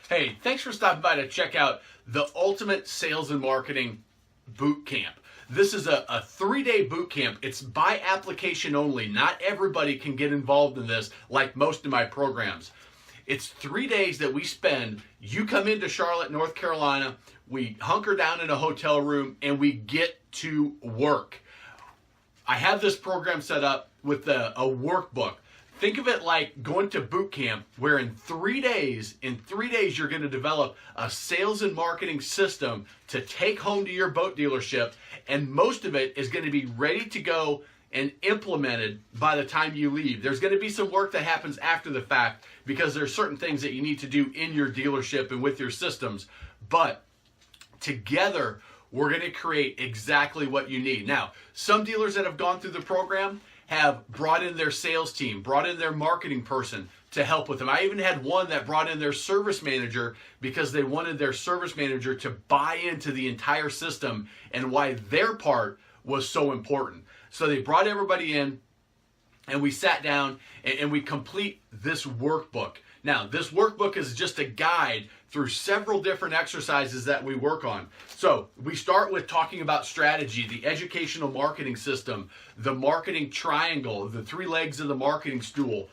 Hey, thanks for stopping by to check out the Ultimate Sales and Marketing Boot Camp. This is a 3-day boot camp. It's by application only. Not everybody can get involved in this like most of my programs. It's 3 days that we spend. You come into Charlotte, North Carolina, we hunker down in a hotel room, and we get to work. I have this program set up with a workbook. Think of it like going to boot camp, where in 3 days, you're going to develop a sales and marketing system to take home to your boat dealership, and most of it is going to be ready to go and implemented by the time you leave. There's going to be some work that happens after the fact because there's certain things that you need to do in your dealership and with your systems, but together we're going to create exactly what you need. Now, some dealers that have gone through the program have brought in their sales team, brought in their marketing person to help with them. I even had one that brought in their service manager because they wanted their service manager to buy into the entire system and why their part was so important. So they brought everybody in, and we sat down and we complete this workbook. Now, this workbook is just a guide through several different exercises that we work on. So we start with talking about strategy, the educational marketing system, the marketing triangle, the 3 legs of the marketing stool.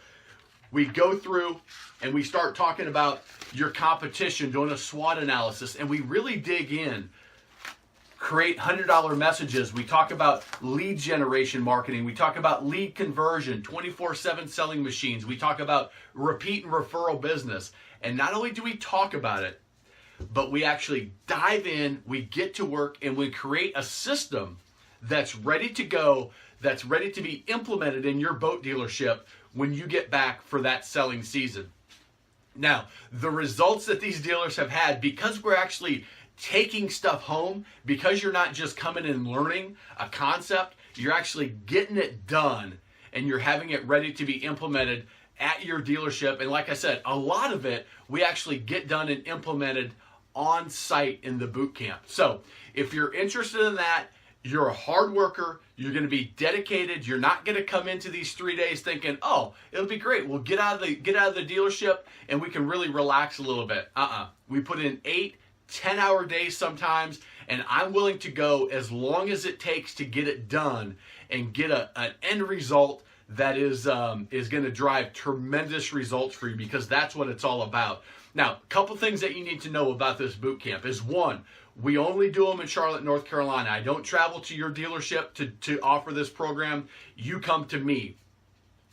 We go through and we start talking about your competition, doing a SWOT analysis, and we really dig in. Create $100 messages. We talk about lead generation marketing. We talk about lead conversion, 24/7 selling machines. We talk about repeat and referral business. And not only do we talk about it, but we actually dive in, we get to work, and we create a system that's ready to go, that's ready to be implemented in your boat dealership when you get back for that selling season. Now, the results that these dealers have had, because we're actually taking stuff home, because you're not just coming and learning a concept, you're actually getting it done and you're having it ready to be implemented at your dealership. And like I said, a lot of it we actually get done and implemented on site in the boot camp. So if you're interested in that, you're a hard worker, you're going to be dedicated, you're not going to come into these 3 days thinking, oh, it'll be great, we'll get out of the dealership and we can really relax a little bit. We put in 8-10-hour days sometimes, and I'm willing to go as long as it takes to get it done and get an end result that is going to drive tremendous results for you, because that's what it's all about. Now, a couple things that you need to know about this boot camp is, one, we only do them in Charlotte, North Carolina. I don't travel to your dealership to offer this program. You come to me.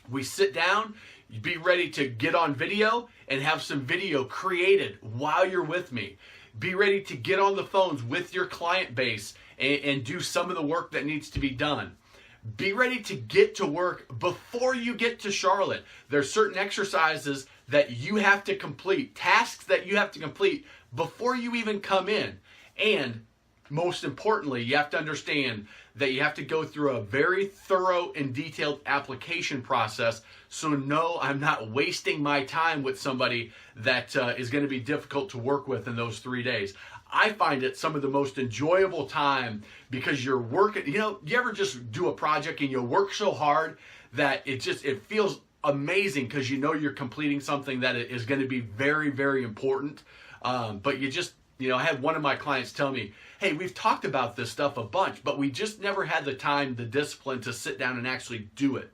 We sit down, be ready to get on video and have some video created while you're with me. Be ready to get on the phones with your client base and do some of the work that needs to be done. Be ready to get to work before you get to Charlotte. There's certain exercises that you have to complete, tasks that you have to complete before you even come in. And most importantly, you have to understand that you have to go through a very thorough and detailed application process. So no, I'm not wasting my time with somebody that is going to be difficult to work with in those 3 days. I find it some of the most enjoyable time, because you're working, you ever just do a project and you work so hard that it feels amazing because you're completing something that is going to be very, very important. But I had one of my clients tell me, hey, we've talked about this stuff a bunch, but we just never had the time, the discipline to sit down and actually do it.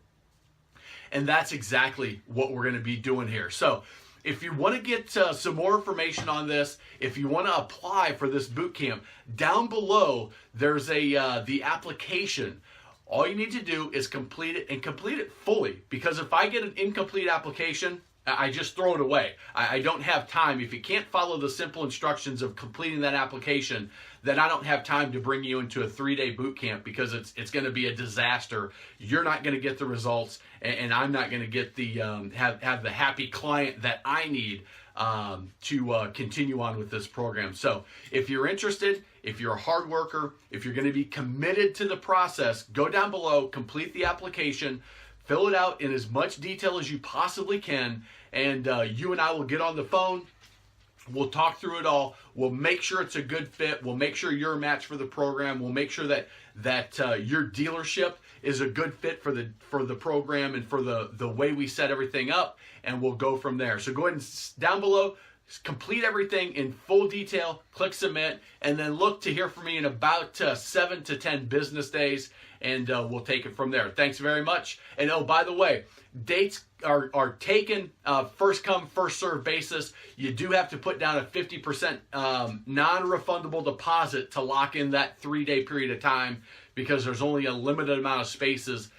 And that's exactly what we're going to be doing here. So if you want to get some more information on this, if you want to apply for this boot camp, down below there's the application. All you need to do is complete it, and complete it fully, because if I get an incomplete application, I just throw it away. I don't have time. If you can't follow the simple instructions of completing that application, then I don't have time to bring you into a 3-day boot camp, because it's going to be a disaster. You're not going to get the results, and I'm not going to get the have the happy client that I need to continue on with this program. So if you're interested, if you're a hard worker, if you're going to be committed to the process, go down below, complete the application, fill it out in as much detail as you possibly can, and you and I will get on the phone. We'll talk through it all. We'll make sure it's a good fit. We'll make sure you're a match for the program. We'll make sure that your dealership is a good fit for the program and for the way we set everything up, and we'll go from there. So go ahead and down below, complete everything in full detail, click submit, and then look to hear from me in about 7 to 10 business days, and we'll take it from there. Thanks very much. And oh, by the way, dates are taken first come, first served basis. You do have to put down a 50% non-refundable deposit to lock in that 3-day period of time, because there's only a limited amount of spaces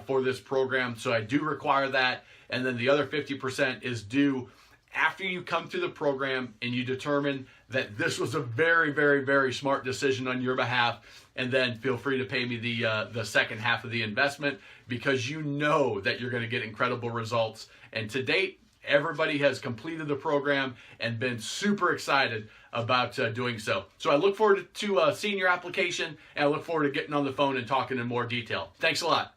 for this program. So I do require that. And then the other 50% is due after you come through the program and you determine that this was a very, very, very smart decision on your behalf. And then feel free to pay me the second half of the investment, because you know that you're going to get incredible results. And to date, everybody has completed the program and been super excited about doing so. So I look forward to seeing your application, and I look forward to getting on the phone and talking in more detail. Thanks a lot.